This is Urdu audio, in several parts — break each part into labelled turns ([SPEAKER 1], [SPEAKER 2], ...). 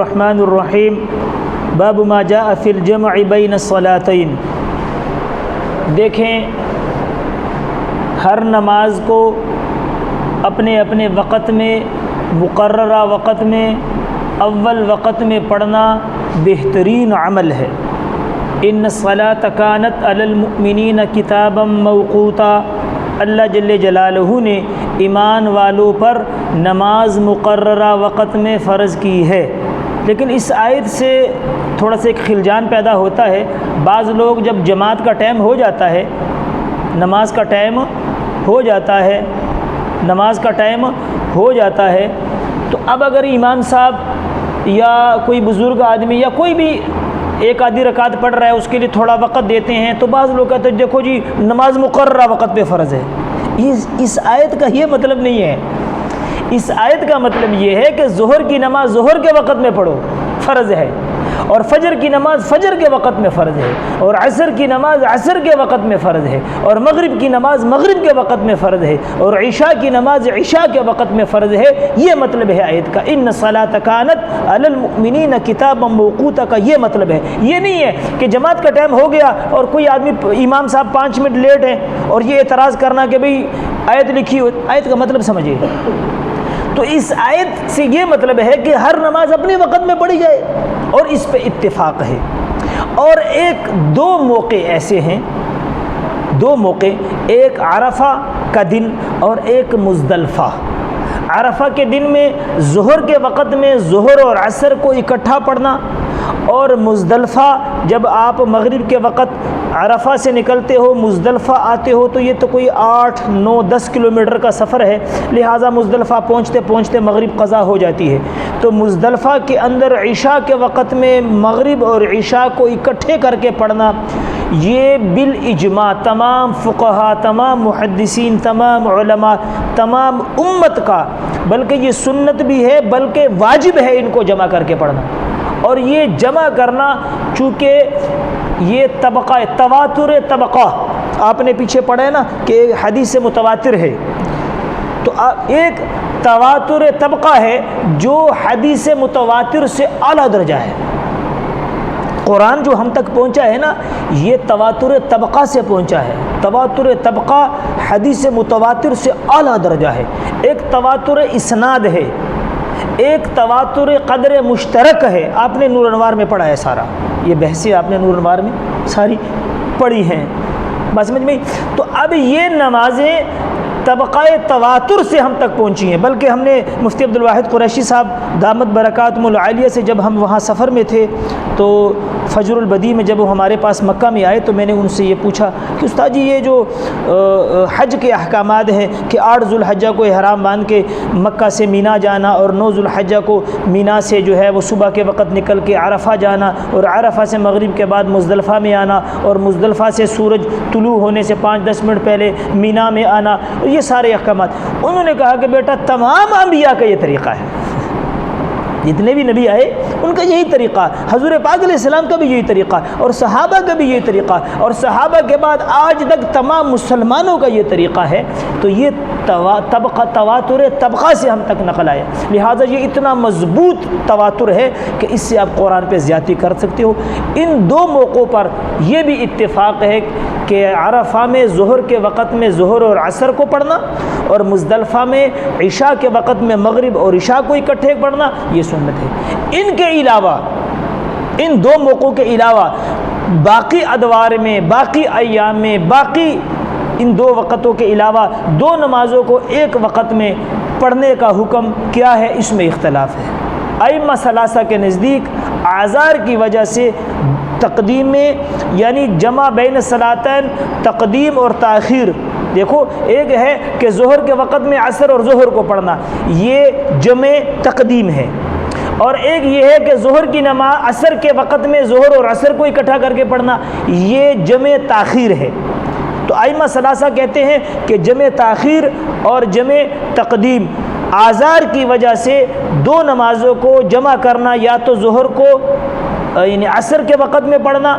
[SPEAKER 1] الرحمن الرحیم باب ما جاء فی الجمع بین الصلاتین۔ دیکھیں، ہر نماز کو اپنے اپنے وقت میں، مقررہ وقت میں، اول وقت میں پڑھنا بہترین عمل ہے۔ ان الصلاۃ کانت علی المؤمنین کتابا موقوتا، اللہ جل جلالہ نے ایمان والوں پر نماز مقررہ وقت میں فرض کی ہے۔ لیکن اس آیت سے تھوڑا سا ایک خلجان پیدا ہوتا ہے۔ بعض لوگ جب جماعت کا ٹائم ہو جاتا ہے، نماز کا ٹائم ہو جاتا ہے، نماز کا ٹائم ہو جاتا ہے، تو اب اگر امام صاحب یا کوئی بزرگ آدمی یا کوئی بھی ایک آدھی رکعت پڑھ رہا ہے، اس کے لیے تھوڑا وقت دیتے ہیں، تو بعض لوگ کہتے ہیں دیکھو جی نماز مقررہ وقت پہ فرض ہے۔ اس آیت کا یہ مطلب نہیں ہے۔ اس آیت کا مطلب یہ ہے کہ ظہر کی نماز ظہر کے وقت میں پڑھو، فرض ہے، اور فجر کی نماز فجر کے وقت میں فرض ہے، اور عصر کی نماز عصر کے وقت میں فرض ہے، اور مغرب کی نماز مغرب کے وقت میں فرض ہے، اور عشاء کی نماز عشاء کے وقت میں فرض ہے۔ یہ مطلب ہے آیت کا، ان الصلاۃ کانت علی المؤمنین کتابا موقوتا کا یہ مطلب ہے۔ یہ نہیں ہے کہ جماعت کا ٹائم ہو گیا اور کوئی آدمی امام صاحب 5 منٹ لیٹ ہیں اور یہ اعتراض کرنا کہ بھئی آیت لکھی ہو۔ آیت کا مطلب سمجھیے۔ تو اس آیت سے یہ مطلب ہے کہ ہر نماز اپنے وقت میں پڑھی جائے، اور اس پہ اتفاق ہے۔ اور دو موقع ایسے ہیں، دو موقع، ایک عرفہ کا دن اور ایک مزدلفہ۔ عرفہ کے دن میں ظہر کے وقت میں ظہر اور عصر کو اکٹھا پڑھنا، اور مزدلفہ جب آپ مغرب کے وقت عرفہ سے نکلتے ہو مزدلفہ آتے ہو تو یہ تو کوئی 8، 9، 10 کلومیٹر کا سفر ہے، لہٰذا مزدلفہ پہنچتے پہنچتے مغرب قضا ہو جاتی ہے۔ تو مزدلفہ کے اندر عشاء کے وقت میں مغرب اور عشاء کو اکٹھے کر کے پڑھنا، یہ بالاجماع تمام فقہا، تمام محدثین، تمام علماء، تمام امت کا، بلکہ یہ سنت بھی ہے بلکہ واجب ہے ان کو جمع کر کے پڑھنا۔ اور یہ جمع کرنا چونکہ یہ طبقہ تواتر طبقہ آپ نے پیچھے پڑھا ہے نا کہ حدیث متواتر ہے، تو ایک تواتر طبقہ ہے جو حدیث متواتر سے اعلیٰ درجہ ہے۔ قرآن جو ہم تک پہنچا ہے نا، یہ تواتر طبقہ سے پہنچا ہے۔ تواتر طبقہ حدیث متواتر سے اعلیٰ درجہ ہے۔ ایک تواتر اسناد ہے، ایک تواتر قدر مشترک ہے۔ آپ نے نور انوار میں پڑھا ہے سارا، یہ بحثیں آپ نے نور انوار میں ساری پڑھی ہیں، بات سمجھ میں؟ تو اب یہ نمازیں طبقہ تواتر سے ہم تک پہنچی ہیں، بلکہ ہم نے مفتی عبدالواحد قریشی صاحب دامت برکاتہم العالیہ سے جب ہم وہاں سفر میں تھے تو فجر البدی میں جب وہ ہمارے پاس مکہ میں آئے تو میں نے ان سے یہ پوچھا کہ استاد جی یہ جو حج کے احکامات ہیں کہ 8 ذو الحجہ کو احرام باندھ کے مکہ سے مینا جانا، اور 9 ذو الحجہ کو مینا سے جو ہے وہ صبح کے وقت نکل کے عرفہ جانا، اور عرفہ سے مغرب کے بعد مزدلفہ میں آنا، اور مزدلفہ سے سورج طلوع ہونے سے 5-10 منٹ پہلے مینا میں آنا، یہ سارے احکامات، انہوں نے کہا کہ بیٹا تمام انبیاء کا یہ طریقہ ہے، جتنے بھی نبی آئے ان کا یہی طریقہ، حضور پاک علیہ السلام کا بھی یہی طریقہ، اور صحابہ کا بھی یہی طریقہ، اور صحابہ کے بعد آج تک تمام مسلمانوں کا یہ طریقہ ہے۔ تو یہ تواتر طبقہ سے ہم تک نقل آیا، لہٰذا یہ اتنا مضبوط تواتر ہے کہ اس سے آپ قرآن پہ زیادتی کر سکتے ہو۔ ان دو موقعوں پر یہ بھی اتفاق ہے کہ عرفہ میں ظہر کے وقت میں ظہر اور عصر کو پڑھنا، اور مزدلفہ میں عشاء کے وقت میں مغرب اور عشاء کو اکٹھے پڑھنا، یہ سنت ہے۔ ان کے علاوہ، ان دو موقعوں کے علاوہ باقی ادوار میں، باقی ایام میں، باقی ان دو وقتوں کے علاوہ 2 نمازوں کو ایک وقت میں پڑھنے کا حکم کیا ہے، اس میں اختلاف ہے۔ ائمہ ثلاثہ کے نزدیک اعذار کی وجہ سے تقدیم میں، یعنی جمع بین الصلاتین، تقدیم اور تاخیر، دیکھو ایک ہے کہ ظہر کے وقت میں عصر اور ظہر کو پڑھنا، یہ جمع تقدیم ہے، اور ایک یہ ہے کہ ظہر کی نماز عصر کے وقت میں ظہر اور عصر کو اکٹھا کر کے پڑھنا، یہ جمع تاخیر ہے۔ تو ائمہ ثلاثہ کہتے ہیں کہ جمع تاخیر اور جمع تقدیم اعذار کی وجہ سے 2 نمازوں کو جمع کرنا، یا تو ظہر کو یعنی عصر کے وقت میں پڑھنا،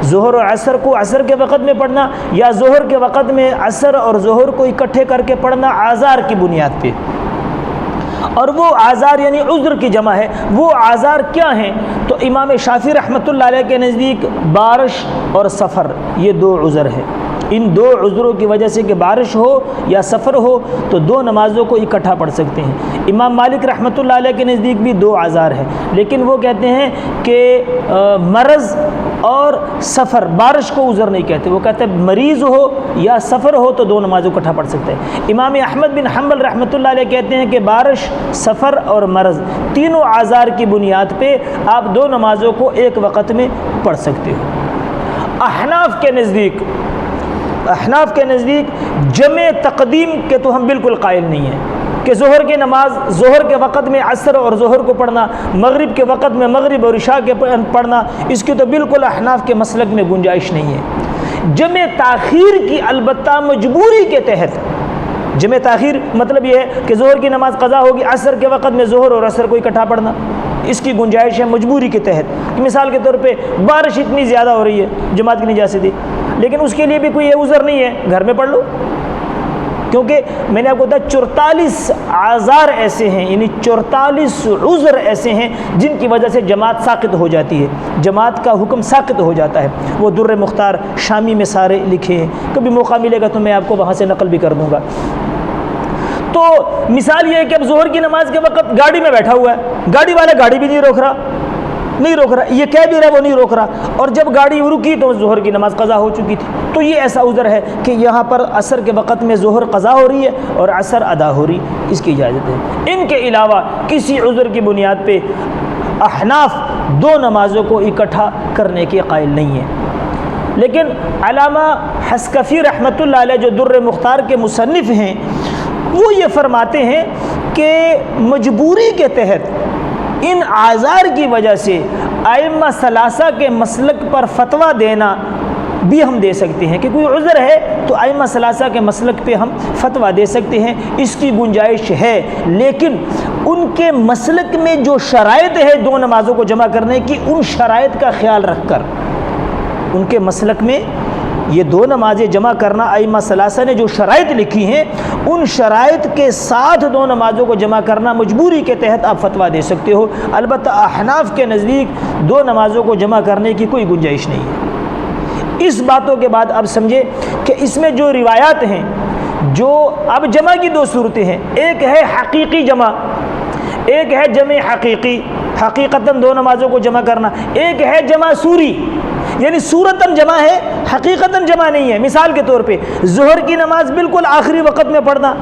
[SPEAKER 1] ظہر اور عصر کو عصر کے وقت میں پڑھنا، یا ظہر کے وقت میں عصر اور ظہر کو اکٹھے کر کے پڑھنا اعذار کی بنیاد پہ۔ اور وہ آزار یعنی عذر کی جمع ہے. وہ آزار کیا ہیں؟ تو امام شافعی رحمۃ اللہ علیہ کے نزدیک بارش اور سفر یہ دو عذر ہیں. ان دو عذروں کی وجہ سے کہ بارش ہو یا سفر ہو تو دو نمازوں کو اکٹھا پڑھ سکتے ہیں. امام مالک رحمۃ اللہ علیہ کے نزدیک بھی دو آزار ہیں، لیکن وہ کہتے ہیں کہ مرض اور سفر بارش کو عذر نہیں کہتے. وہ کہتے ہیں مریض ہو یا سفر ہو تو دو نمازوں کو اکٹھا پڑھ سکتے ہیں. امام احمد بن حنبل رحمۃ اللہ علیہ کہتے ہیں کہ بارش، سفر اور مرض تینوں آزار کی بنیاد پہ آپ دو نمازوں کو ایک وقت میں پڑھ سکتے ہو. احناف کے نزدیک جمع تقدیم کے تو ہم بالکل قائل نہیں ہیں کہ ظہر کی نماز ظہر کے وقت میں عصر اور ظہر کو پڑھنا، مغرب کے وقت میں مغرب اور عشاء کے پڑھنا، اس کی تو بالکل احناف کے مسلک میں گنجائش نہیں ہے. جمع تاخیر کی البتہ مجبوری کے تحت، جمع تاخیر مطلب یہ ہے کہ ظہر کی نماز قضا ہوگی، عصر کے وقت میں ظہر اور عصر کو اکٹھا پڑھنا، اس کی گنجائش ہے مجبوری کے تحت. مثال کے طور پہ بارش اتنی زیادہ ہو رہی ہے، جماعت کی نجاست تھی، لیکن اس کے لیے بھی کوئی یہ عذر نہیں ہے گھر میں پڑھ لو، کیونکہ میں نے آپ کو بتایا 44 آزار ایسے ہیں، یعنی 44 عذر ایسے ہیں جن کی وجہ سے جماعت ساقط ہو جاتی ہے، جماعت کا حکم ساقط ہو جاتا ہے. وہ در مختار شامی میں سارے لکھے ہیں، کبھی موقع ملے گا تو میں آپ کو وہاں سے نقل بھی کر دوں گا. تو مثال یہ ہے کہ اب ظہر کی نماز کے وقت گاڑی میں بیٹھا ہوا ہے، گاڑی والا گاڑی بھی نہیں روک رہا، یہ کہہ بھی رہا وہ نہیں روک رہا، اور جب گاڑی رکی تو ظہر کی نماز قضا ہو چکی تھی. تو یہ ایسا عذر ہے کہ یہاں پر عصر کے وقت میں ظہر قضا ہو رہی ہے اور عصر ادا ہو رہی، اس کی اجازت ہے. ان کے علاوہ کسی عذر کی بنیاد پہ احناف دو نمازوں کو اکٹھا کرنے کے قائل نہیں ہیں. لیکن علامہ حسکفی رحمۃ اللہ علیہ جو در مختار کے مصنف ہیں، وہ یہ فرماتے ہیں کہ مجبوری کے تحت ان آزار کی وجہ سے ائمہ ثلاثہ کے مسلک پر فتویٰ دینا بھی ہم دے سکتے ہیں کہ کوئی عذر ہے تو ائمہ ثلاثہ کے مسلک پہ ہم فتویٰ دے سکتے ہیں، اس کی گنجائش ہے. لیکن ان کے مسلک میں جو شرائط ہے دو نمازوں کو جمع کرنے کی، ان شرائط کا خیال رکھ کر ان کے مسلک میں یہ دو نمازیں جمع کرنا ائمہ ثلاثہ نے جو شرائط لکھی ہیں، ان شرائط کے ساتھ دو نمازوں کو جمع کرنا مجبوری کے تحت آپ فتویٰ دے سکتے ہو. البتہ احناف کے نزدیک دو نمازوں کو جمع کرنے کی کوئی گنجائش نہیں ہے. اس باتوں کے بعد اب سمجھے کہ اس میں جو روایات ہیں، جو اب جمع کی دو صورتیں ہیں، ایک ہے حقیقی جمع، ایک ہے جمع حقیقی، حقیقتاً دو نمازوں کو جمع کرنا، ایک ہے جمع سوری، یعنی صورتاً جمع ہے حقیقتاً جمع نہیں ہے. مثال کے طور پہ ظہر کی نماز بالکل آخری وقت میں پڑھنا،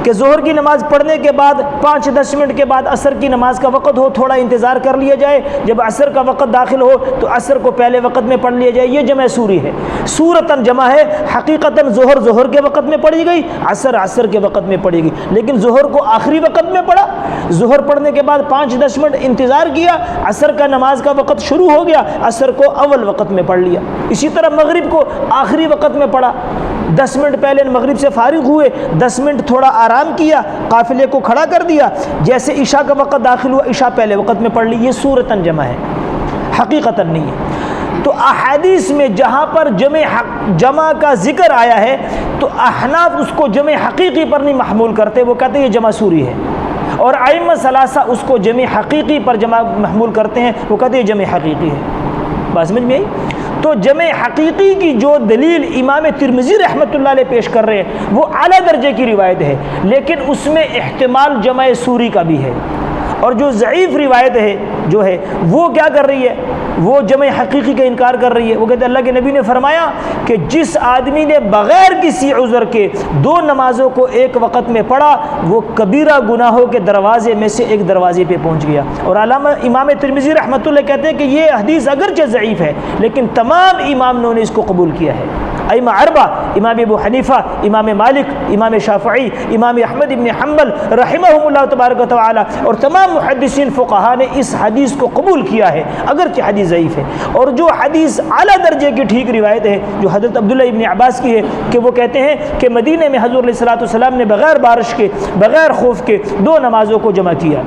[SPEAKER 1] کہ ظہر کی نماز پڑھنے کے بعد 5-10 منٹ کے بعد عصر کی نماز کا وقت ہو، تھوڑا انتظار کر لیا جائے، جب عصر کا وقت داخل ہو تو عصر کو پہلے وقت میں پڑھ لیا جائے، یہ جمع سوری ہے. صورتاً جمع ہے، حقیقتاً ظہر کے وقت میں پڑھی گئی، عصر کے وقت میں پڑھی گئی، لیکن ظہر کو آخری وقت میں پڑھا، ظہر پڑھنے کے بعد 5-10 منٹ انتظار کیا، عصر کا نماز کا وقت شروع ہو گیا، عصر کو اول وقت میں پڑھ لیا. اسی طرح مغرب کو آخری وقت میں پڑھا، 10 منٹ پہلے مغرب سے فارغ ہوئے، 10 منٹ تھوڑا آرام کیا، قافلے کو کھڑا کر دیا، جیسے عشاء کا وقت داخل ہوا عشاء پہلے وقت میں پڑھ لی. یہ صورتاً جمع ہے، حقیقتاً نہیں ہے. تو احادیث میں جہاں پر جمع کا ذکر آیا ہے تو احناف اس کو جمع حقیقی پر نہیں محمول کرتے، وہ کہتے ہیں یہ جمع سوری ہے، اور ائمہ ثلاثہ اس کو جمع حقیقی پر جمع محمول کرتے ہیں، وہ کہتے ہیں یہ جمع حقیقی ہے. بات سمجھ میں آئی؟ تو جمع حقیقی کی جو دلیل امام ترمذی رحمۃ اللہ علیہ پیش کر رہے ہیں وہ اعلیٰ درجے کی روایت ہے، لیکن اس میں احتمال جمع سوری کا بھی ہے. اور جو ضعیف روایت ہے جو ہے وہ کیا کر رہی ہے، وہ جمع حقیقی کا انکار کر رہی ہے. وہ کہتے ہیں اللہ کے نبی نے فرمایا کہ جس آدمی نے بغیر کسی عذر کے دو نمازوں کو ایک وقت میں پڑھا وہ کبیرہ گناہوں کے دروازے میں سے ایک دروازے پہ پہنچ گیا. اور علامہ امام ترمذی رحمۃ اللہ کہتے ہیں کہ یہ حدیث اگرچہ ضعیف ہے لیکن تمام اماموں نے اس کو قبول کیا ہے. ائمہ اربعہ، امام ابو حنیفہ، امام مالک، امام شافعی، امام احمد ابن حنبل رحمہم اللہ تبارک و تعالی، اور تمام محدثین فقہا نے اس حدیث کو قبول کیا ہے اگرچہ حدیث ضعیف ہے. اور جو حدیث اعلیٰ درجے کی ٹھیک روایت ہے جو حضرت عبداللہ ابن عباس کی ہے کہ وہ کہتے ہیں کہ مدینے میں حضور علیہ الصلوۃ والسلام نے بغیر بارش کے، بغیر خوف کے دو نمازوں کو جمع کیا.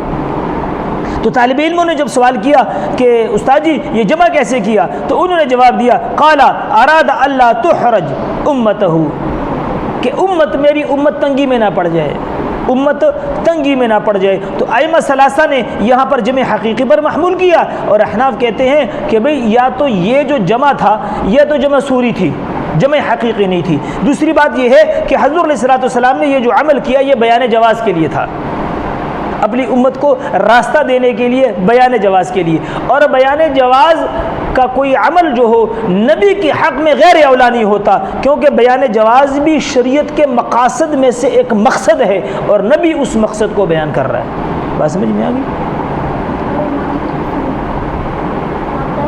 [SPEAKER 1] تو طالب علموں نے جب سوال کیا کہ استاد جی یہ جمع کیسے کیا، تو انہوں نے جواب دیا قال اراد اللہ تحرج امتہ، کہ میری امت تنگی میں نہ پڑ جائے، امت تنگی میں نہ پڑ جائے۔ تو ائمہ ثلاثہ نے یہاں پر جمع حقیقی پر محمول کیا، اور احناف کہتے ہیں کہ بھئی یا تو یہ جو جمع تھا یہ تو جمع سوری تھی، جمع حقیقی نہیں تھی۔ دوسری بات یہ ہے کہ حضور علیہ الصلوۃ والسلام نے یہ جو عمل کیا یہ بیان جواز کے لیے تھا، اپنی امت کو راستہ دینے کے لیے، بیان جواز کے لیے۔ اور بیان جواز کا کوئی عمل جو ہو نبی کے حق میں غیر اولا نہیں ہوتا، کیونکہ بیان جواز بھی شریعت کے مقاصد میں سے ایک مقصد ہے، اور نبی اس مقصد کو بیان کر رہا ہے۔ بات سمجھ میں آ گئی؟